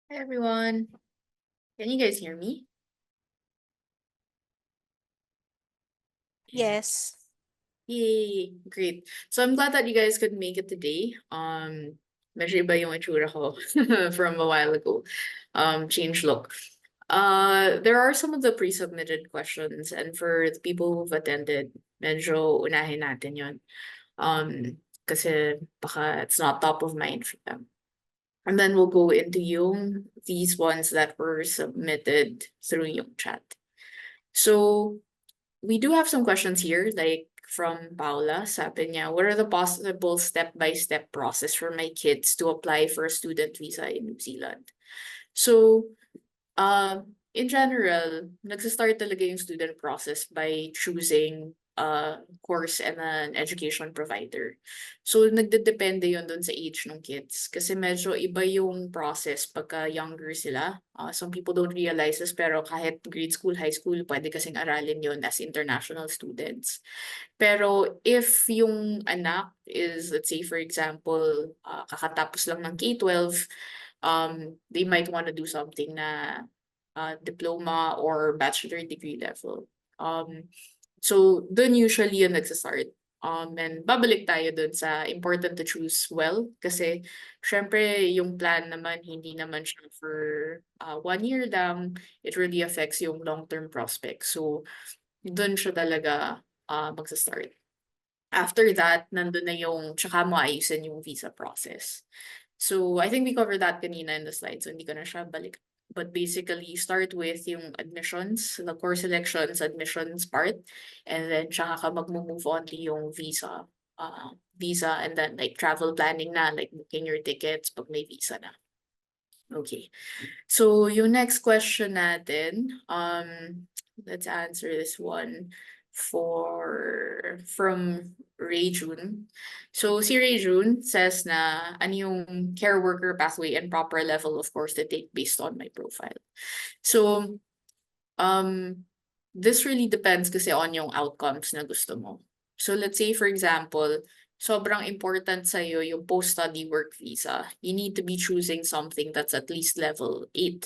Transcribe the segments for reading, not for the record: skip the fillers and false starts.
Hi everyone. Can you guys hear me? Yes. Yay! Great. So I'm glad that you guys could make it today. Medyo iba yung itsura ko from a while ago. Change look. There are some of the pre-submitted questions, and for the people who've attended, medyo unahin natin yun. Kasi baka it's not top of mind for them. And then we'll go into these ones that were submitted through yung chat. So we do have some questions here, like from Paula. Sabi niya, what are the possible step-by-step process for my kids to apply for a student visa in New Zealand? So, in general, nagsistart talaga yung student process by choosing a course and an education provider. So, nagdedepende yun dun sa age ng kids. Kasi medyo iba yung process pagka younger sila. Some people don't realize this, pero kahit grade school, high school, pwede kasing aralin yun as international students. Pero if yung anak is, let's say for example, kakatapos lang ng K-12, they might want to do something na diploma or bachelor degree level. So dun usually yun nagsastart. And babalik tayo dun sa important to choose well kasi syempre yung plan naman hindi naman siya for 1 year lang. It really affects yung long-term prospects. So dun siya talaga magsa-start. After that, nandun na yung tsaka mo ayusin yung visa process. So I think we covered that kanina in the slide, so hindi ko na siya balik. But basically, start with yung admissions, the course selections, admissions part, and then tsaka ka mag-move on to yung visa, and then like travel planning na, like booking your tickets pag may visa na. Okay. So yung next question natin, let's answer this one from Ray June. So si Ray June says na ano yung care worker pathway and proper level of course to take based on my profile. So this really depends kasi on yung outcomes na gusto mo. So let's say for example, sobrang important sa'yo yung post-study work visa. You need to be choosing something that's at least level 8.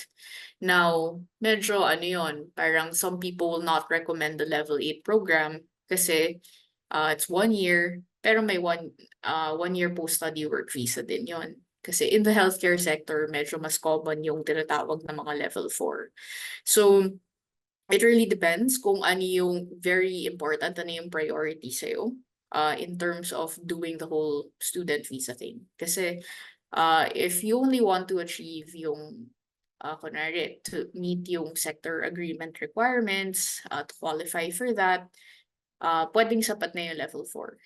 Now, medyo ano yun, parang some people will not recommend the level 8 program kasi it's 1 year, pero may 1 year post-study work visa din yun. Kasi in the healthcare sector, medyo mas common yung tinatawag na mga level 4. So, it really depends kung ano yung very important, ano yung priority sa'yo in terms of doing the whole student visa thing. Kasi if you only want to achieve yung, kunwari, to meet yung sector agreement requirements, to qualify for that, pwedeng sapat na yung level 4.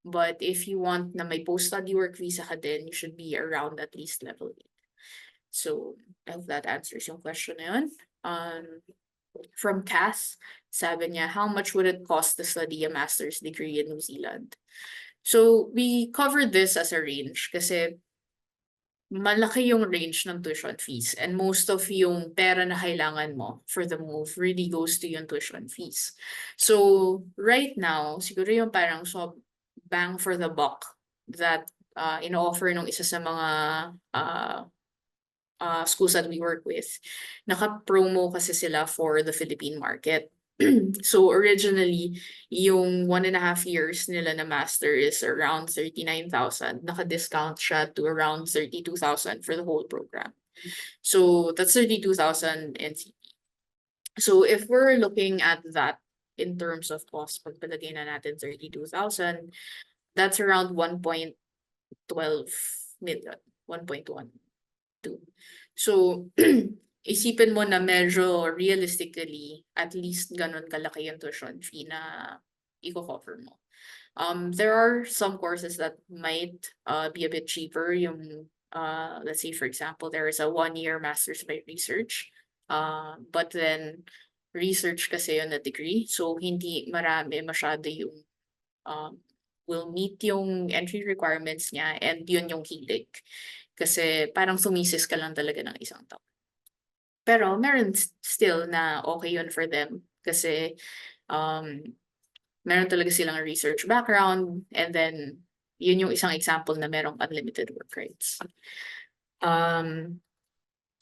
But if you want na may post-study work visa ka din, you should be around at least level 8. So, I hope that answers yung question na yun. From Cass, sabi niya, how much would it cost to study a master's degree in New Zealand? So, we covered this as a range kasi malaki yung range ng tuition fees and most of yung pera na kailangan mo for the move really goes to yung tuition fees. So, right now, siguro yung parang bang for the buck that ino-offer nung isa sa mga schools that we work with, naka-promo kasi sila for the Philippine market. So originally, yung 1.5 years nila na master is around 39,000. Naka-discount siya to around 32,000 for the whole program. So that's 32,000 NCP. So if we're looking at that in terms of cost, pagpalagay na natin 32,000, that's around 1.12 million, 1.12. So, isipin mo na medyo realistically, at least ganun kalaki yung tuition fee na i-cover mo. There are some courses that might be a bit cheaper. Yung, let's say for example, there is a 1-year master's by research. But then, research kasi yun na degree. So, hindi marami masyado yung will meet yung entry requirements niya and yun yung hilig. Kasi parang sumisis ka lang talaga ng isang taon. Pero meron still na okay yun for them kasi meron talaga silang research background and then yun yung isang example na merong unlimited work rights.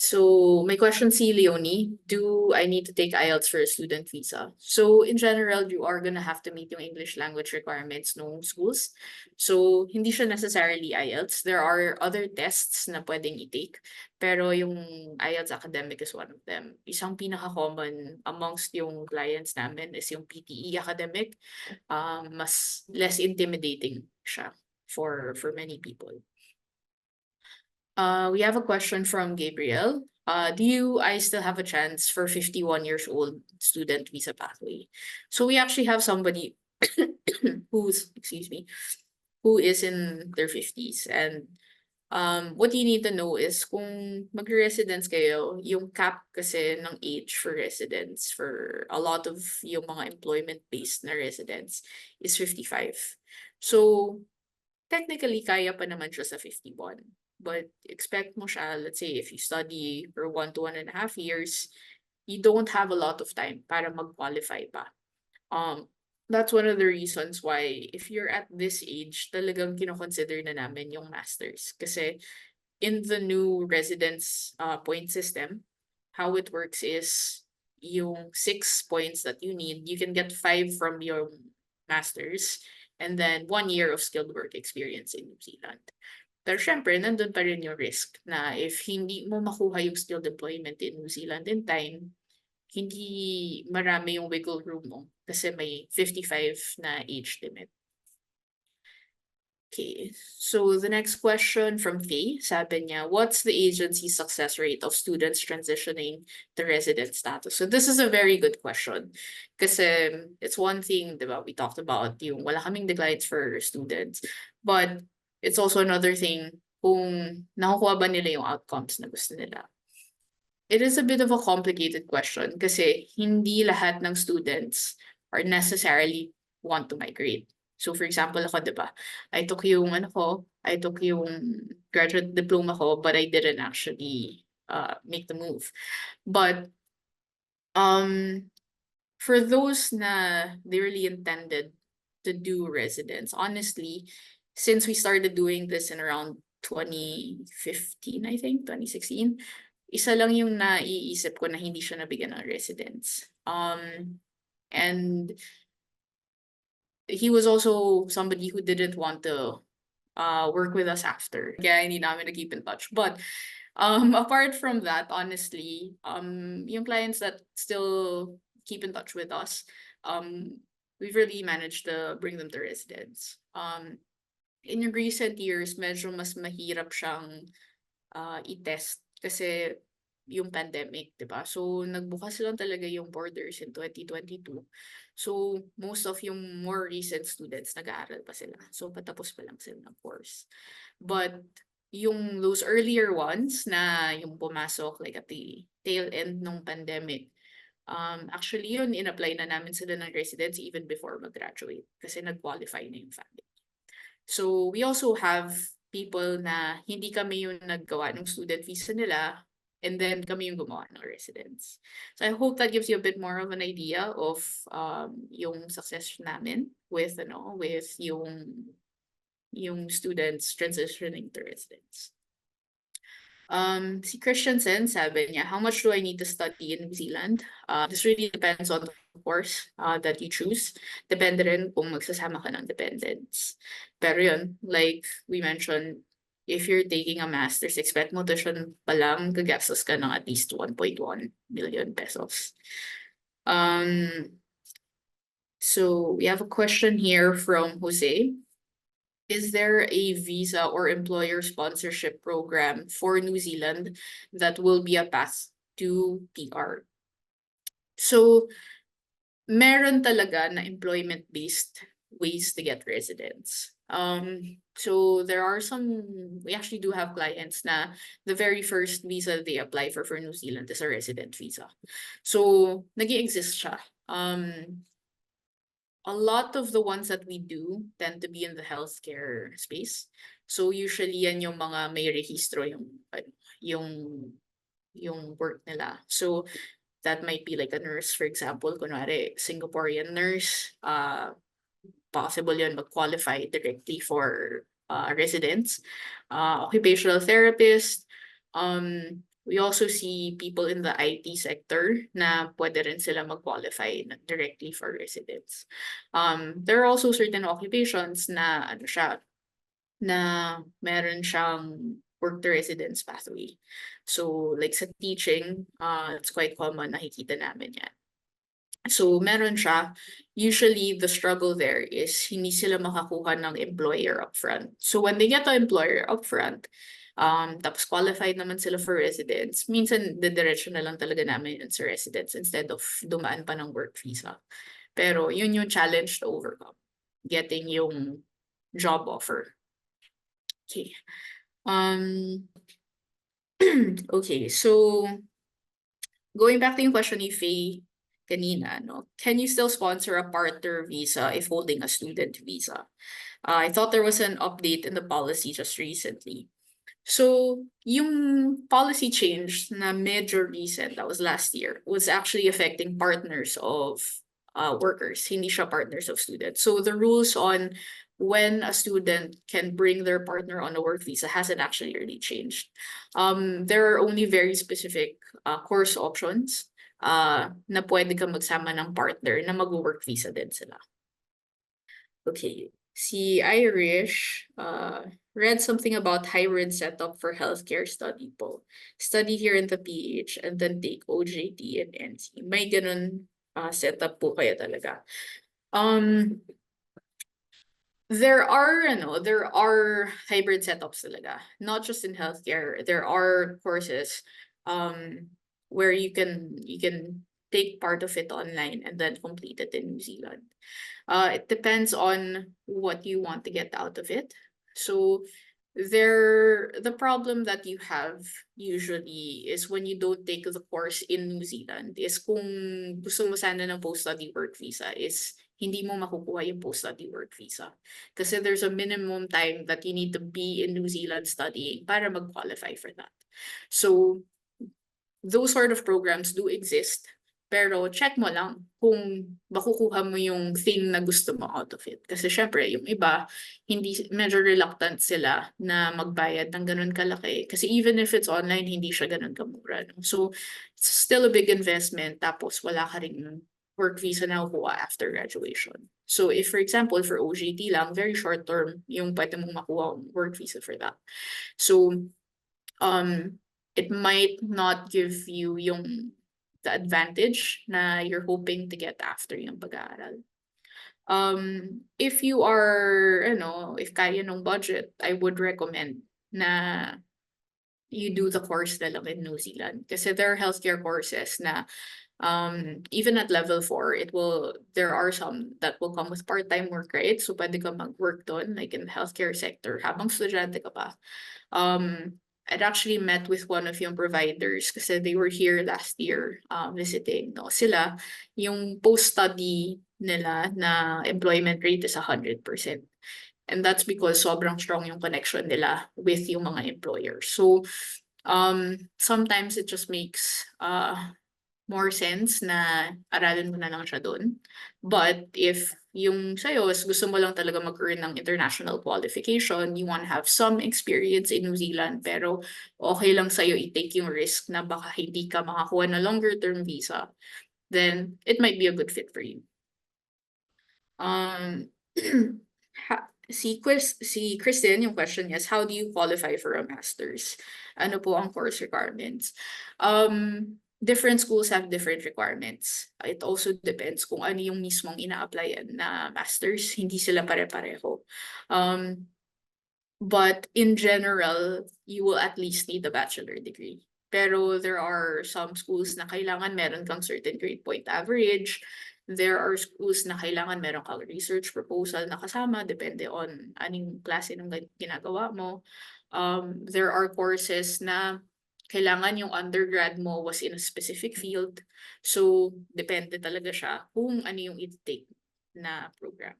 So my question si Leonie, do I need to take IELTS for a student visa? So in general, you are gonna have to meet yung English language requirements ng schools. So hindi siya necessarily IELTS. There are other tests na pwedeng i-take. Pero yung IELTS academic is one of them. Isang pinaka-common amongst yung clients namin is yung PTE academic. Mas less intimidating siya for many people. We have a question from Gabriel. Do I still have a chance for 51 years old student visa pathway? So we actually have somebody excuse me, who is in their 50s. And what you need to know is kung mag-residence kayo, yung cap kasi ng age for residence for a lot of yung mga employment-based na residents is 55. So technically, kaya pa naman siya sa 51. But expect mo siya, let's say, if you study for 1 to 1.5 years, you don't have a lot of time para mag-qualify pa. That's one of the reasons why if you're at this age, talagang kino-consider na namin yung masters. Kasi in the new residence point system, how it works is yung 6 points that you need, you can get 5 from your masters and then 1 year of skilled work experience in New Zealand. Pero syempre, nandun pa rin yung risk na if hindi mo makuha yung skilled employment in New Zealand in time, hindi marami yung wiggle room mo kasi may 55 na age limit. Okay, so the next question from Faye, sabi niya, what's the agency's success rate of students transitioning to resident status? So this is a very good question kasi it's one thing, diba, we talked about yung wala kaming declines for students, but it's also another thing kung nakukuha ba nila yung outcomes na gusto nila. It is a bit of a complicated question kasi hindi lahat ng students are necessarily want to migrate. So for example, ako, diba, I took yung graduate diploma ko, but I didn't actually make the move. But for those na they really intended to do residence, honestly, since we started doing this in around 2015, I think, 2016, isa lang yung naiisip ko na hindi siya nabigyan ng residence. And he was also somebody who didn't want to work with us after. Kaya hindi namin na-keep in touch. But apart from that, honestly, yung clients that still keep in touch with us, we've really managed to bring them to residence. In recent years, medyo mas mahirap siyang i-test kasi yung pandemic, diba? So, nagbukas lang talaga yung borders in 2022. So, most of yung more recent students, nag-aaral pa sila. So, patapos pa lang sila ng course. But, yung those earlier ones na yung pumasok like at the tail end ng pandemic, actually yun, in-apply na namin sila ng residence even before mag-graduate kasi nag-qualify na yung family. So, we also have people na hindi kami yung naggawa ng student visa nila, and then kami yung gumawa ng residence. So I hope that gives you a bit more of an idea of yung success namin with yung students transitioning to residence. Si Christiansen, sabi niya, how much do I need to study in New Zealand? This really depends on the course that you choose. Depende rin kung magsasama ka ng dependents. Pero yun, like we mentioned, if you're taking a master's, expect mo tuition pa lang, gagastos ka ng at least 1.1 million pesos. So we have a question here from Jose. Is there a visa or employer sponsorship program for New Zealand that will be a path to PR? So, meron talaga na employment-based ways to get residence. So there are we actually do have clients na the very first visa they apply for New Zealand is a resident visa. So, nag-i-exist siya. A lot of the ones that we do tend to be in the healthcare space. So usually yan yung mga may rehistro yung work nila. So that might be like a nurse, for example, kunwari Singaporean nurse, possible yun mag-qualify directly for residents, occupational therapist, We also see people in the IT sector na pwede rin sila mag-qualify directly for residence. There are also certain occupations na ano siya, na meron siyang work to residence pathway. So like sa teaching, it's quite common, nakikita namin yan. So meron siya. Usually the struggle there is hindi sila makakuha ng employer upfront. So when they get an employer upfront, tapos qualified naman sila for residence, minsan didiretso na lang talaga namin yun sa residence instead of dumaan pa ng work visa. Pero yun yung challenge to overcome, getting yung job offer. Okay. Okay, so going back to yung question ni Faye kanina, no? Can you still sponsor a partner visa if holding a student visa? I thought there was an update in the policy just recently. So, yung policy change na medyo recent, that was last year, was actually affecting partners of workers, hindi siya partners of students. So, the rules on when a student can bring their partner on a work visa hasn't actually really changed. There are only very specific course options na pwede ka magsama ng partner na mag-work visa din sila. Okay, si Irish read something about hybrid setup for healthcare study po. Study here in the PH and then take OJT and NC. May ganun setup po kaya talaga. There are hybrid setups talaga. Not just in healthcare. There are courses where you can take part of it online and then complete it in New Zealand. It depends on what you want to get out of it. So the problem that you have usually is when you don't take the course in New Zealand is kung gusto mo sana ng post-study work visa is hindi mo makukuha yung post-study work visa. Kasi there's a minimum time that you need to be in New Zealand studying para mag-qualify for that. So those sort of programs do exist. Pero check mo lang kung makukuha mo yung thing na gusto mo out of it. Kasi syempre, yung iba, medyo reluctant sila na magbayad ng ganun kalaki. Kasi even if it's online, hindi siya ganun kamura. No? So, it's still a big investment. Tapos, wala ka rin work visa na kukuha after graduation. So, if for example, for OJT lang, very short term, yung pwede mong makuha work visa for that. So, it might not give you the advantage na you're hoping to get after yung pag-aaral. If you are, if kaya ng budget, I would recommend na you do the course na lang in New Zealand. Kasi there are healthcare courses na even at level 4, there are some that will come with part-time work, right? So pwede ka mag-work doon, like in the healthcare sector, habang estudyante ka pa. I'd actually met with one of yung providers kasi they were here last year visiting. No? Sila, yung post-study nila na employment rate is 100%. And that's because sobrang strong yung connection nila with yung mga employers. So, sometimes it just makes more sense na aralin mo na lang siya doon. But if yung sa'yo is gusto mo lang talaga mag-earn ng international qualification, you want to have some experience in New Zealand, pero okay lang sa'yo i-take yung risk na baka hindi ka makakuha na longer term visa, then it might be a good fit for you. Si Kristen, yung question niya is, how do you qualify for a master's? Ano po ang course requirements? Different schools have different requirements. It also depends kung ano yung mismong ina-applyan na master's. Hindi sila pare-pareho. But in general, you will at least need a bachelor degree. Pero there are some schools na kailangan meron kang certain grade point average. There are schools na kailangan meron kang research proposal na kasama, depende on anong klase ng ginagawa mo. There are courses na kailangan yung undergrad mo was in a specific field. So, depende talaga siya kung ano yung i-take na program.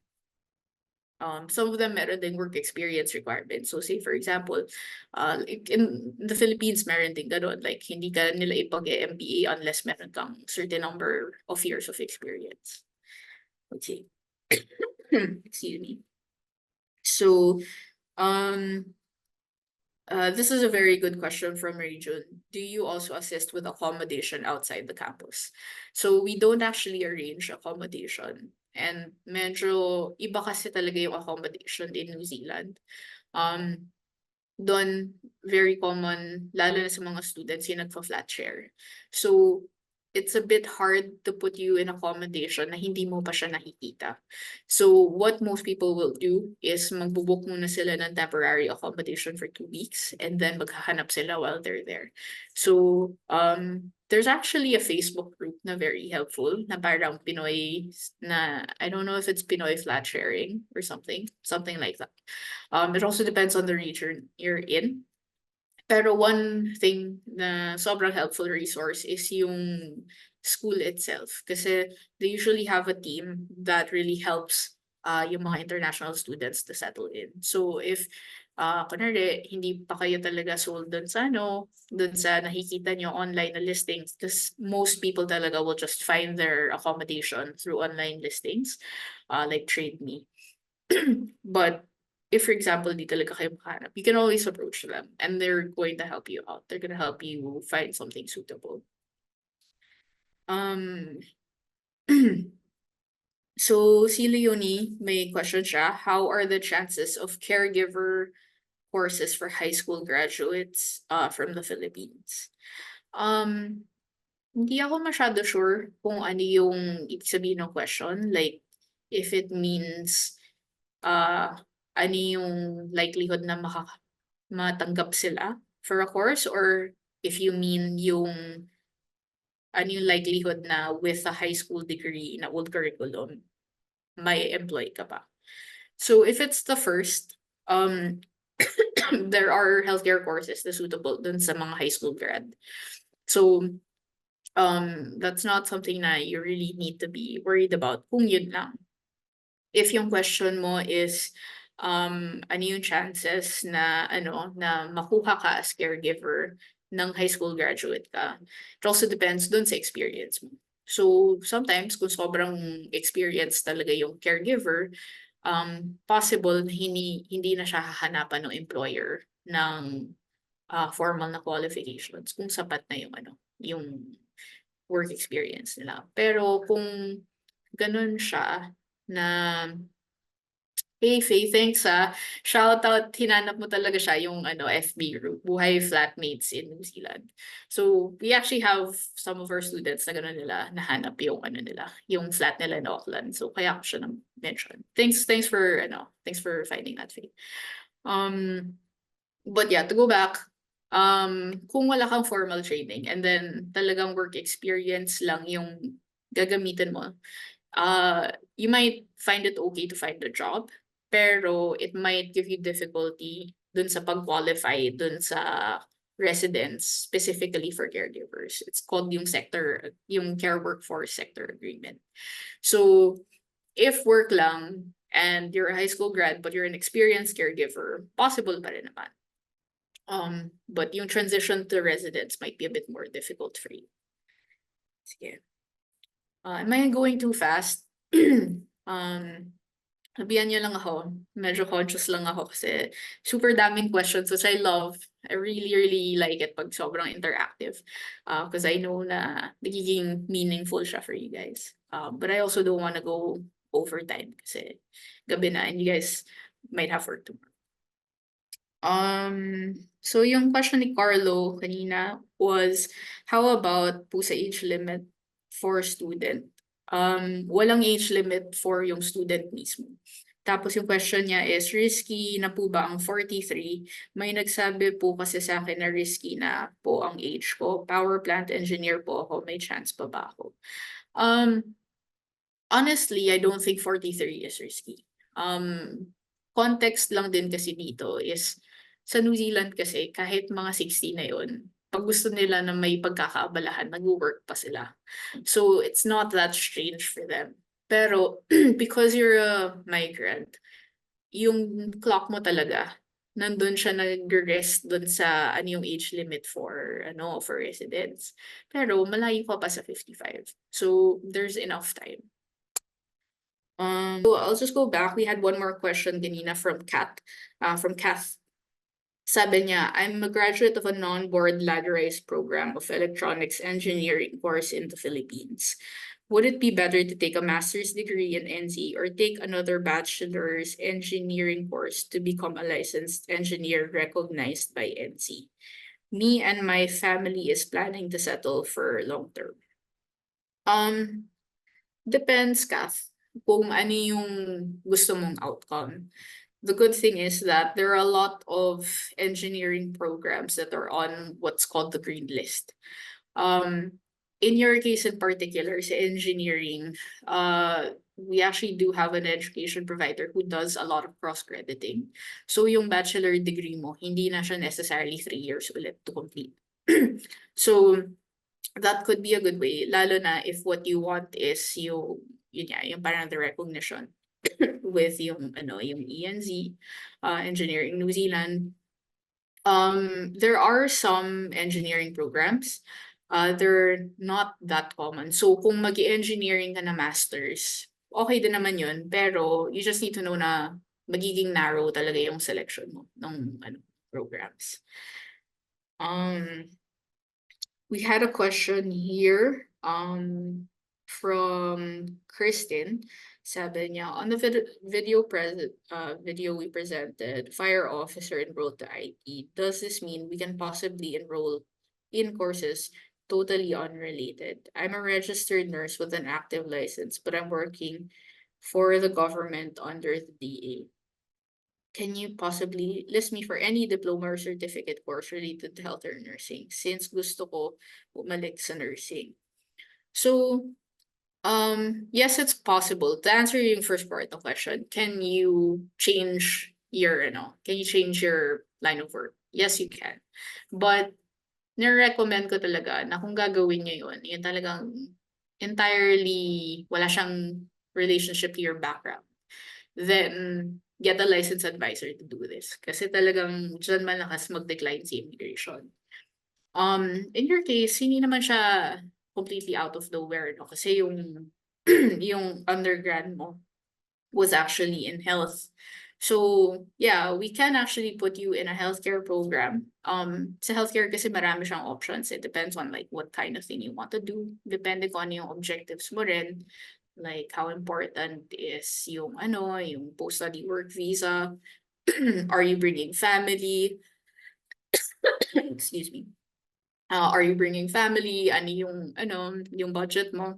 Some of them meron din work experience requirements. So say for example, in the Philippines meron din ganun. Like hindi ka nila ipag-MBA unless meron kang certain number of years of experience. Okay. Excuse me. So, This is a very good question from Region. Do you also assist with accommodation outside the campus? So we don't actually arrange accommodation. And medyo iba kasi talaga yung accommodation in New Zealand. Doon, very common, lalo na sa mga students, yung nagpa-flat share. So, it's a bit hard to put you in accommodation na hindi mo pa siya nakikita. So, what most people will do is magbubook muna sila ng temporary accommodation for 2 weeks and then maghahanap sila while they're there. So, there's actually a Facebook group na very helpful na parang Pinoy na, I don't know if it's Pinoy flat sharing or something like that. It also depends on the region you're in. Pero one thing na sobrang helpful resource is yung school itself. Kasi they usually have a team that really helps yung mga international students to settle in. So if kunwari, hindi pa kayo talaga sold dun sa dun sa nakikita nyo online na listings, because most people talaga will just find their accommodation through online listings, like Trade Me. But if, for example, di talaga kayo makahanap, you can always approach them and they're going to help you out. They're gonna help you find something suitable. So si Leonie, may question siya. How are the chances of caregiver courses for high school graduates from the Philippines? Hindi ako masyado sure kung ano yung ibig sabihin ng question. Like, if it means ano yung likelihood na matanggap sila for a course, or if you mean yung ano yung likelihood na with a high school degree na old curriculum, may employ ka pa. So if it's the first, there are healthcare courses na suitable dun sa mga high school grad. So that's not something na you really need to be worried about kung yun lang. If yung question mo is ano yung chances na na makuha ka as caregiver ng high school graduate ka, it also depends dun sa experience mo. So sometimes kung sobrang experience talaga yung caregiver, possible na hindi na siya hahanapan ng employer ng formal na qualifications kung sapat na yung work experience nila. Pero kung ganun siya na, hey Faye, thanks shoutout, hinanap mo talaga siya yung FB group, Buhay Flatmates in New Zealand. So we actually have some of our students na gano'n nila nahanap yung nila, yung flat nila in Auckland. So kaya ko siya na-mention. Thanks for finding that, Faye. But yeah, to go back, kung wala kang formal training and then talagang work experience lang yung gagamitin mo, you might find it okay to find a job, pero it might give you difficulty dun sa pag-qualify dun sa residents, specifically for caregivers. It's called yung Care Workforce Sector Agreement. So if work lang and you're a high school grad but you're an experienced caregiver, possible pa rin naman. But yung transition to residents might be a bit more difficult for you. Sige. Am I going too fast? Sabihan niyo lang ako. Medyo conscious lang ako kasi super daming questions which I love. I really, really like it pag sobrang interactive. Because I know na nagiging meaningful siya for you guys. But I also don't want to go overtime kasi gabi na and you guys might have work tomorrow. So yung question ni Carlo kanina was, how about po sa age limit for student? Walang age limit for yung student mismo. Tapos yung question niya is, risky na po ba ang 43? May nagsabi po kasi sa akin na risky na po ang age ko. Power plant engineer po ako, may chance pa ba ako? Honestly, I don't think 43 is risky. Context lang din kasi dito is, sa New Zealand kasi kahit mga 60 na yun, pag gusto nila na may pagkakaabalahan, nag-work pa sila. So it's not that strange for them. Pero because you're a migrant, yung clock mo talaga, nandun siya nag-rest dun sa yung age limit for residents. Pero malayo ka pa sa 55. So there's enough time. So I'll just go back. We had one more question kanina from Kath. Sabi niya, I'm a graduate of a non-board ladderized program of electronics engineering course in the Philippines. Would it be better to take a master's degree in NC or take another bachelor's engineering course to become a licensed engineer recognized by NC? Me and my family is planning to settle for long term. Um, Depends, Kath, kung ano yung gusto mong outcome. The good thing is that there are a lot of engineering programs that are on what's called the green list. In your case in particular, sa engineering, we actually do have an education provider who does a lot of cross-crediting. So yung bachelor degree mo, hindi na siya necessarily 3 years ulit to complete. So that could be a good way, lalo na if what you want is yun nga, yung parang the recognition with yung ENZ, Engineering New Zealand. There are some engineering programs. They're not that common. So kung mag-engineering ka na masters, okay din naman yun, pero you just need to know na magiging narrow talaga yung selection mo ng programs. We had a question here from Kristen. Sabi niya, on the video we presented, fire officer enrolled to IT. Does this mean we can possibly enroll in courses totally unrelated? I'm a registered nurse with an active license, but I'm working for the government under the DA. Can you possibly list me for any diploma or certificate course related to health or nursing, since gusto ko bumalik sa nursing? So, yes, it's possible. To answer yung first part of the question, can you change your line of work? Yes, you can. But nire-recommend ko talaga na kung gagawin niyo yun talagang entirely wala siyang relationship to your background. Then get a licensed advisor to do this. Kasi talagang dyan malakas mag-decline si immigration. In your case, hindi naman siya completely out of nowhere, no? Kasi yung yung undergrad mo was actually in health. So, yeah, we can actually put you in a healthcare program. Sa healthcare kasi marami siyang options. It depends on like what kind of thing you want to do. Depende kung ano yung objectives mo rin. Like how important is yung post-study work visa? Are you bringing family? Excuse me. Are you bringing family? Ano yung budget mo?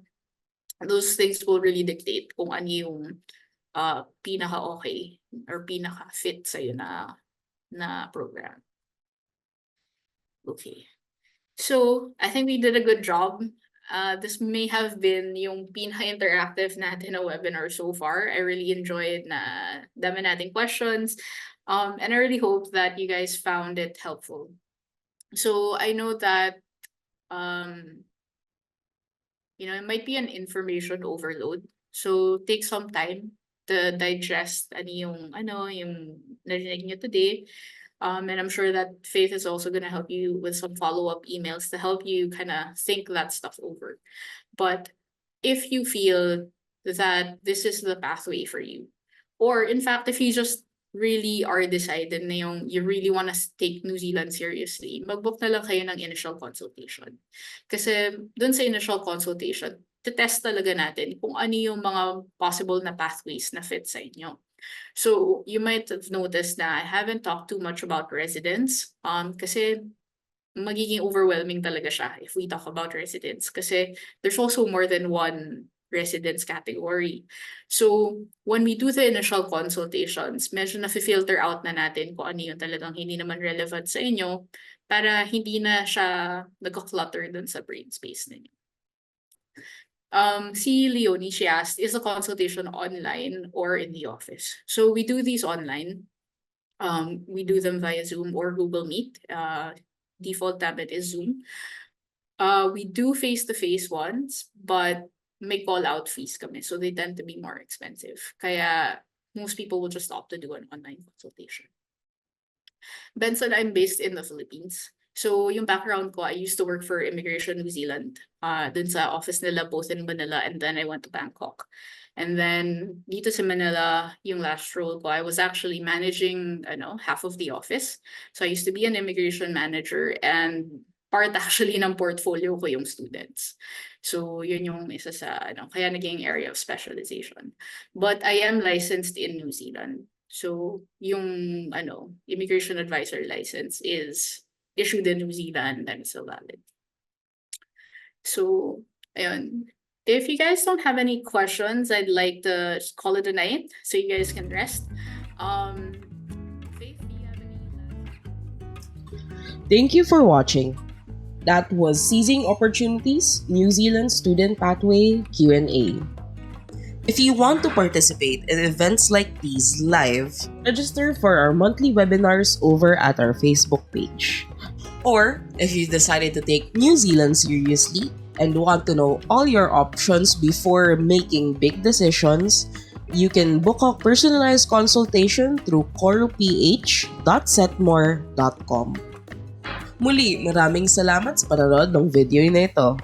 Those things will really dictate kung ano yung pinaka-okay or pinaka-fit sa'yo na program. Okay. So, I think we did a good job. This may have been yung pinaka-interactive natin na webinar so far. I really enjoyed na dami nating questions. And I really hope that you guys found it helpful. So, I know that it might be an information overload. So, take some time to digest yung narinig nyo today. And I'm sure that Faith is also going to help you with some follow-up emails to help you kind of think that stuff over. But if you feel that this is the pathway for you, or in fact, if you just really are decided na you really want to take New Zealand seriously, mag-book na lang kayo ng initial consultation. Kasi dun sa initial consultation, test talaga natin kung ano yung mga possible na pathways na fit sa inyo. So you might have noticed na I haven't talked too much about residence kasi magiging overwhelming talaga siya if we talk about residence kasi there's also more than one residence category. So when we do the initial consultations, medyo na-filter out na natin kung ano yung talagang hindi naman relevant sa inyo para hindi na siya nag-clutter dun sa brain space ninyo. Si Leonie, she asked, is the consultation online or in the office? So we do these online. We do them via Zoom or Google Meet. Default tablet is Zoom. We do face-to-face ones, but may call-out fees kami. So they tend to be more expensive. Kaya most people will just opt to do an online consultation. Benson, I'm based in the Philippines. So yung background ko, I used to work for Immigration New Zealand. Dun sa office nila both in Manila, and then I went to Bangkok. And then dito sa Manila, yung last role ko, I was actually managing half of the office. So I used to be an immigration manager, and part actually ng portfolio ko yung students. So yun yung isa sa kaya naging area of specialization. But I am licensed in New Zealand. So yung immigration advisor license is issued in New Zealand and it's still valid. So ayun. If you guys don't have any questions, I'd like to just call it a night so you guys can rest. Faith, do you have any Thank you for watching. That was Seizing Opportunities, New Zealand Student Pathway Q&A. If you want to participate in events like these live, register for our monthly webinars over at our Facebook page. Or, if you decided to take New Zealand seriously and want to know all your options before making big decisions, you can book a personalized consultation through coruph.setmore.com. Muli, maraming salamat sa panonood ng video na ito.